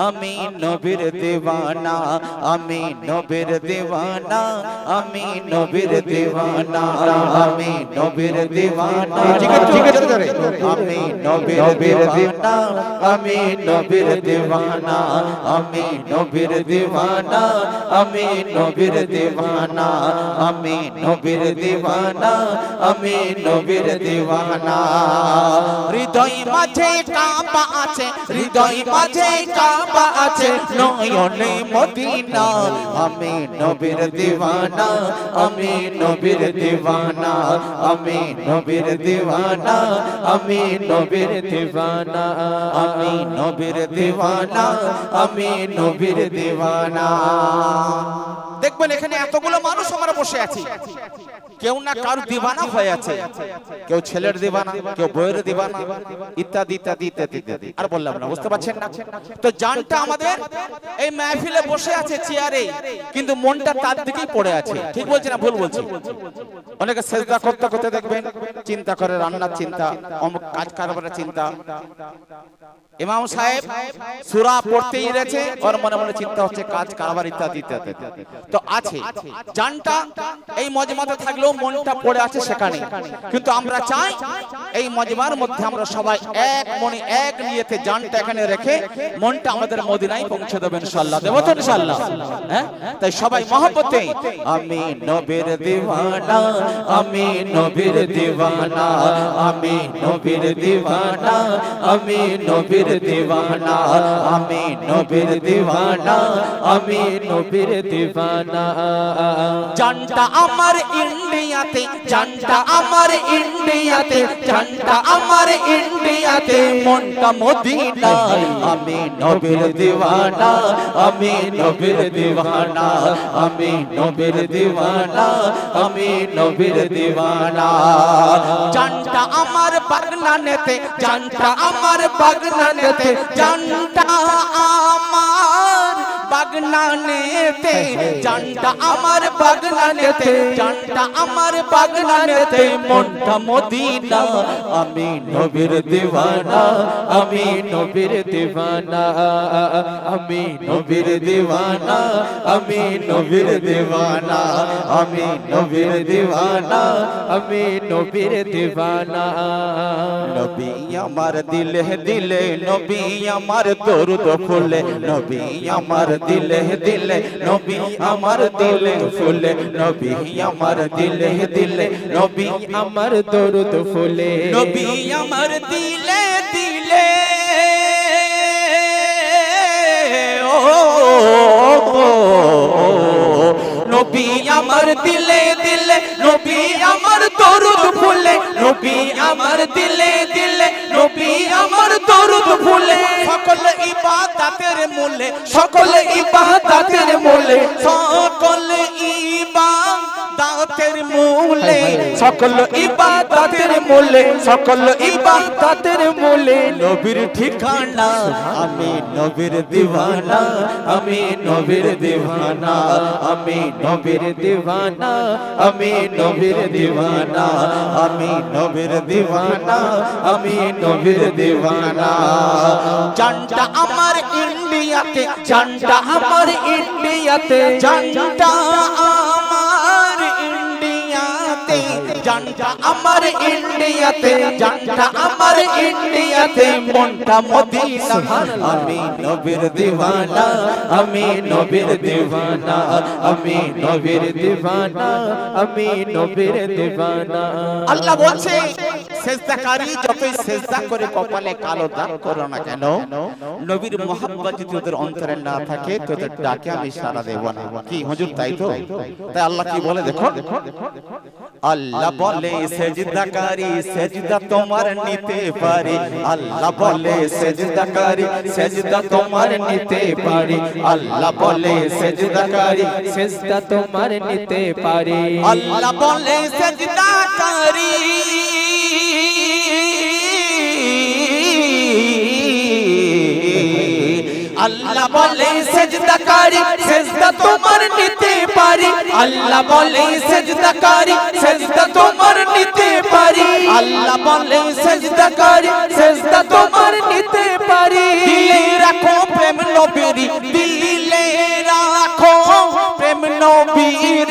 আমি নবীর দিওয়ানা, আমি নবীর দিওয়ানা, আমি নবীর দিওয়ানা, আমি নবীর দিওয়ানা, আমি নবীর দিওয়ানা, আমি নবীর দিওয়ানা, আমি নবীর দিওয়ানা, আমি নবীর দিওয়ানা, আমি নবীর দিওয়ানা, আমি নবীর দিওয়ানা। হৃদয় মাঝে কাবা আছে, হৃদয় মাঝে কাবা আছে, নয়নে মদিনা। আমি নবীর দিওয়ানা, আমি নবীর দিওয়ানা, আমি নবীর দিওয়ানা, আমি নবীর দিওয়ানা, আমি নবীর দিওয়ানা, আমি নবীর দিওয়ানা। দেখবেন এখানে এতগুলো মানুষ আমরা বসে আছি, কেউ না কারো দিওয়ানা হয়ে আছে, কেউ ছেলের দিওয়ানা, কেউ বউয়ের দিওয়ানা, ইত্যাদি ইত্যাদি ইত্যাদি। আর বললাম না, বুঝতে পারছেন না? তো জানটা আমাদের এই মাহফিলে বসে আছে চেয়ারে, কিন্তু মনটা তার দিকেই পড়ে আছে। ঠিক বলছি না ভুল বলছি? অনেকে সেজদা করতে করতে দেখবেন চিন্তা করে, রান্নার চিন্তা, অমুক কাজ কারবারের চিন্তা। ইমাম সাহেব সূরা পড়তেই রয়েছে, ওর মনে মনে চিন্তা হচ্ছে কাজ কারবার ইত্যাদি ইত্যাদি। তো আছে জানটা এই মজমাতে থাকলেও মনটা পড়ে আছে সেখানে, কিন্তু আমরা চাই এই মজমার মধ্যে আমরা সবাই এক মনে এক নিয়তে জানটা এখানে রেখে মনটা আমাদের মদিনায় পৌঁছে দেব ইনশাআল্লাহ। দেব তো ইনশাআল্লাহ? হ্যাঁ, তাই সবাই মহব্বতে আমি নবীর দিওয়ানা, আমি নবীর দিওয়ানা, আমি নবীর দিওয়ানা, আমি নবীর দিওয়ানা, আমি নবীর দিওয়ানা, আমি নবীর দিওয়ানা। জানটা আমার ইন্ডিয়াতে, জানটা আমার ইন্ডিয়াতে, জানটা আমার ইন্ডিয়াতে, মনটা মদিনা। আমি নবীর দিওয়ানা, আমি নবীর দিওয়ানা, আমি নবীর দিওয়ানা, আমি নবীর দিওয়ানা। জানটা আমার বাগনানেতে, জানটা আমার বাগনানেতে, জানটা আমার বাগনানেতে, জানটা আমার বাগনানেতে, জানটা আমার বাগনানেতে, মনটা মদিনা। আমি নবীর দিওয়ানা, আমি নবীর দিওয়ানা, আমি নবীর দিওয়ানা, আমি নবীর দিওয়ানা, আমি নবীর দিওয়ানা, আমি নবীর দিওয়ানা। নবী আমার দিলে দিলে, নবী আমার দরুদ ফুলে, নবী আমার দিলে দিলে, নবী আমার দিলে ফুলে, নবী আমার দিলে দিলে, নবী আমার দরুদ ফুলে, নবী আমার দিলে দিলে। নবী আমার দিলে দিলে, নবী আমার দরুদ ফুলে, নবী আমার দিলে দিলে, নবী আমার দরুদ ফুলে। সকল ইবাদতের মূলে, সকল ইবাদতের মূলে, সকল ইবাদতের মূলে, সকল ইবাদতের মূলে, সকল ইবাদতের মূলে নবীর ঠিকানা। আমি নবীর দিওয়ানা, আমি নবীর দিওয়ানা, আমি নবীর দিওয়ানা, আমি নবীর দিওয়ানা, আমি নবীর দিওয়ানা, আমি নবীর দিওয়ানা। জানটা আমার ইন্ডিয়াতে, জানটা আমার ইন্ডিয়াতে, জানটা আমার ইন্ডিয়াতে, জানটা আমার ইন্ডিয়াতে, জানটা আমার ইন্ডিয়াতে, মনটা মদিনা। আমি নবীর দিওয়ানা, আমি নবীর দিওয়ানা, আমি নবীর দিওয়ানা, আমি নবীর দিওয়ানা। আল্লাহ বলছে সেজদাকারী যতই সেজদা করে কপালে কালো দাগ করো না কেন, নবীর মহব্বত যদি ওদের অন্তরে না থাকে তোদের ডাকে আমি সাড়া দেব না। কি হুজুর তাই তো? তাই আল্লাহ কি বলে দেখো, আল্লাহ বলে সেজদাকারী সেজদা তোমার নিতে পারে, আল্লাহ বলে সেজদাকারী সেজদা তোমার নিতে পারে, আল্লাহ বলে সেজদাকারী সেজদা তোমার নিতে পারে, আল্লাহ বলে সেজদাকারী আল্লাহ বলে সেজদাকারী সেজদা তোমার নিতে পারি, আল্লাহ বলে সেজদাকারী সেজদা তোমার নিতে পারি, আল্লাহ বলে সেজদাকারী সেজদা তোমার নিতে পারি। দিলে রাখো নবীর দিলে রাখো প্রেম নবীর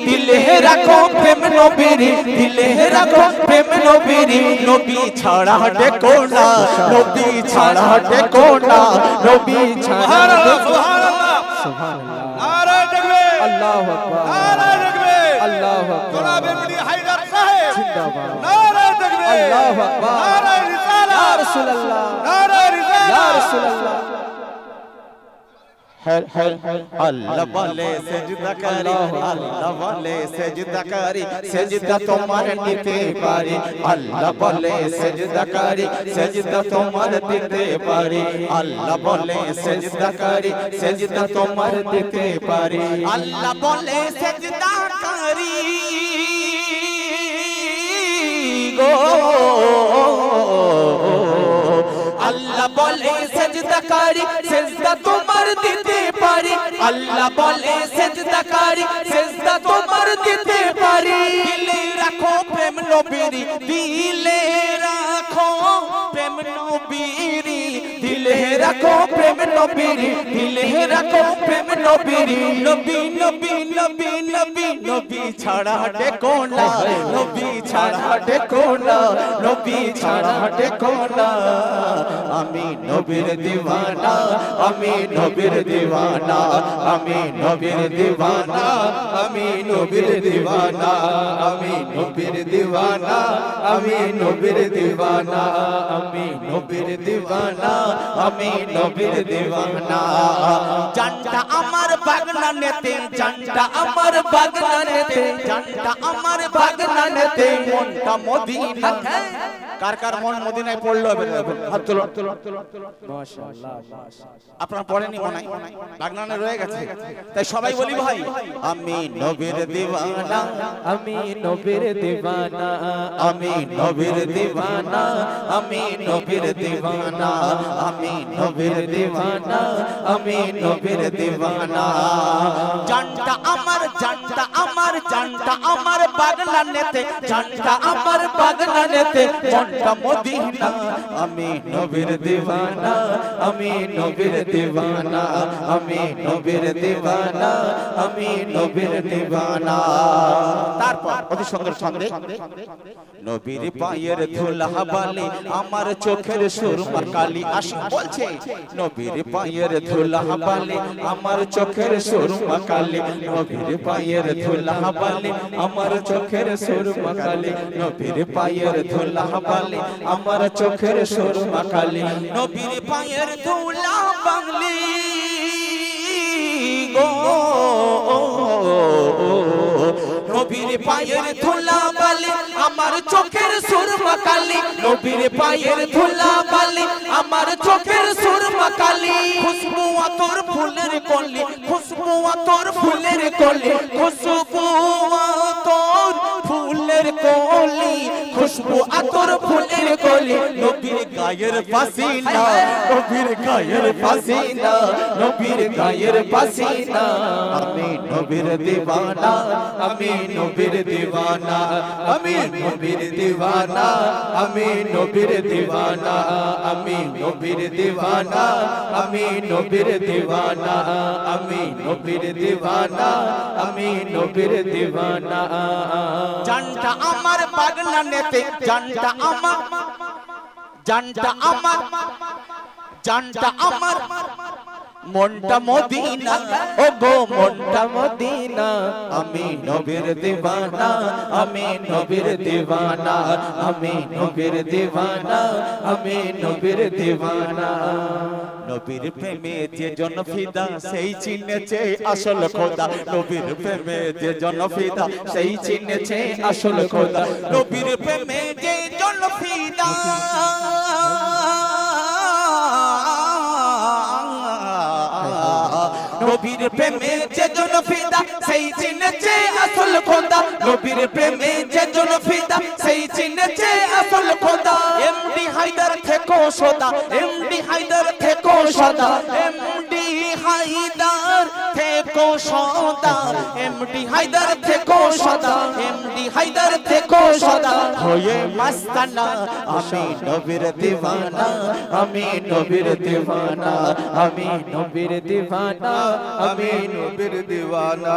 দিলে রাখো প্রেম নবীর দিলে রাখো প্রেম নবীর নবী ছাড়া ডেকো না নবী ছাড়া ডেকো না নবী ছাড়া সুবহানাল্লাহ সুবহানাল্লাহ নারে তাকবীর আল্লাহু আকবার নারে তাকবীর আল্লাহু আকবার জনাবে মুফতি হায়দার সাহেব জিন্দাবাদ নারে তাকবীর আল্লাহু আকবার নারে রিসালাত ইয়া রাসূলুল্লাহ নারে রিসালাত ইয়া রাসূলুল্লাহ আল্লাহ বলে সেজদা করি আল্লাহ বলে সেজদা করি সেজদা তোমার নিতে পারি আল্লাহ বলে সেজদা করি সেজদা তোমার দিতে পারি আল্লাহ বলে সেজদা করি সেজদা তোমার দিতে পারি আল্লাহ বলে সেজদা করি গো আল্লাহ বলে সেজদা করি সেজদা তোমার দিতে পারি আল্লাহ বলে সেজদা করি সেজদা তোমার দিতে পারি দিলে রাখো প্রেম নবীর দিলে রাখো প্রেম নবীর দিলে রাখো প্রেম নবীর দিলে রাখো প্রেম নবীর নবী নবী নবী নবী নবী ছাড়া ডেকো না নবী ছাড়া ডেকো না নবী ছাড়া ডেকো না আমি নবীর দিওয়ানা আমি নবীর দিওয়ানা আমি নবীর দিওয়ানা আমি নবীর দিওয়ানা আমি নবীর দিওয়ানা আমি নবীর দিওয়ানা আমি নবীর দিওয়ানা আমি নবীর দিওয়ানা জানটা আমার বাগনা নেতে জানটা আমার বাগনা নেতে জানটা আমার বাগনা নেতে মনটা মদিনা কার কার মন মদিনায় পড়লো হাত তোলো মাশাআল্লাহ মাশাআল্লাহ আপনারা পড়েনি মনে বাগনানে রয়ে গেছে তাই সবাই বলি ভাই আমি নবীর দিওয়ানা আমি নবীর দিওয়ানা আমি নবীর দিওয়ানা আমি নবীর দিওয়ানা আমি নবীর দিওয়ানা আমি নবীর দিওয়ানা জানটা আমার জানটা আমার জানটা আমার বাগনা নেতে জানটা আমার বাগনা নেতে মনটা মদিনা আমি নবীর দিওয়ানা আমি নবীর দিওয়ানা আমি নবীর দিওয়ানা আমি নবীর দিওয়ানা তারপর অতি সুন্দর ছন্দে নবীর পায়ের ধুলা বালি আমার চোখের সুরমা কালি আসি বলছে নবীর পায়ের ধুলা বালি আমার চোখের সুরমা কালি নবীর পায়ের ধুলা বালি আমার চোখের সুরমা কালি নবীর পায়ের ধুলা বালি আমার চোখের সুরমা কালি নবীর পায়ের ধুলা বালি গো নবীর পায়ের ধুলা বালি আমার চোখের সুরমা কালি নবীর পায়ের ধুলা বালি আমার চোখের সুরমা কালি খুশবু আতর ফুলের কলি খুশবু আতর ফুলের কলি খুশবু আতর ফুলের কলি খুশবু আতর ফুলের কলি নবীর গায়ের পাসিনা নবীর গায়ের পাসিনা নবীর গায়ের পাসিনা আমি নবীর দিওয়ানা আমি নবীর দিওয়ানা আমি নবীর দিওয়ানা আমি নবীর দিওয়ানা আমি নবীর দিওয়ানা আমি নবীর দিওয়ানা আমি নবীর দিওয়ানা আমি নবীর দিওয়ানা জানটা আমার বাগনা নেতে জানটা আমার জানটা আমার জানটা আমার মনটা মদিনা ও গো মনটা মদিনা আমি নবীর দিওয়ানা আমি নবীর দিওয়ানা আমি নবীর দিওয়ানা আমি নবীর দিওয়ানা নবীর প্রেমে যে জন ফিদা সেই চিনেছে আসল খোদা নবীর প্রেমে যে জন ফিদা সেই চিনেছে আসল খোদা নবীর প্রেমে যে জন ফিদা নবীর প্রেমে যে জন ফিদা সেই চিনেছে আসল খোদা নবীর প্রেমে যে জন ফিদা সেই চিনেছে আসল খোদা এমডি হায়দার থেকো সদা এমডি হায়দার থেকো সদা এমডি হায়দার থেকো থেকো সদা এমডি হায়দার থেকো সদা এমডি হায়দার থেকো সদা হয়ে মাস্তানা আমি নবীর দিওয়ানা আমি নবীর দিওয়ানা আমি নবীর দিওয়ানা আমি নবীর দিওয়ানা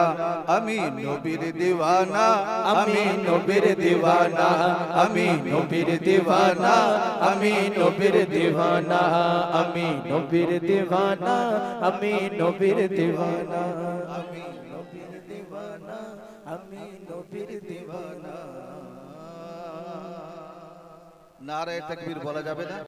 আমি নবীর দিওয়ানা আমি নবীর দিওয়ানা আমি নবীর দিওয়ানা আমি নবীর দিওয়ানা আমি নবীর দিওয়ানা আমি নবীর দিওয়ানা আমি নবীর দিওয়ানা আমি নবীর দিওয়ানা নারে তাকবীর বলা যাবে না।